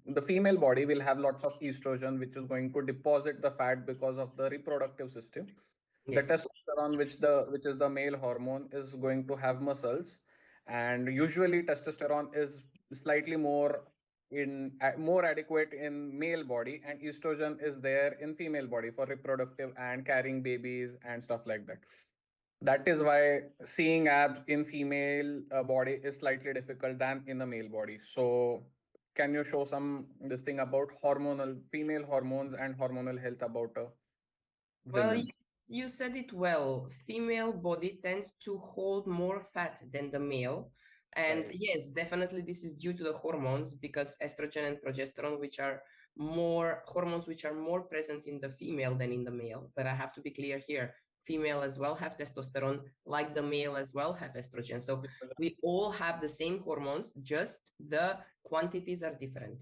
the female body will have lots of estrogen, which is going to deposit the fat because of the reproductive system. The Yes. testosterone, which is the male hormone, is going to have muscles, and usually testosterone is slightly more adequate in male body, and estrogen is there in female body for reproductive and carrying babies and stuff like that. That is why seeing abs in female body is slightly difficult than in a male body. So can you show some this thing about hormonal female hormones and hormonal health about Well, women? you said it well. Female body tends to hold more fat than the male. And Right. yes, definitely this is due to the hormones because estrogen and progesterone, which are more hormones which are more present in the female than in the male. But I have to be clear here. Female as well have testosterone, like the male as well have estrogen. So we all have the same hormones, just the quantities are different.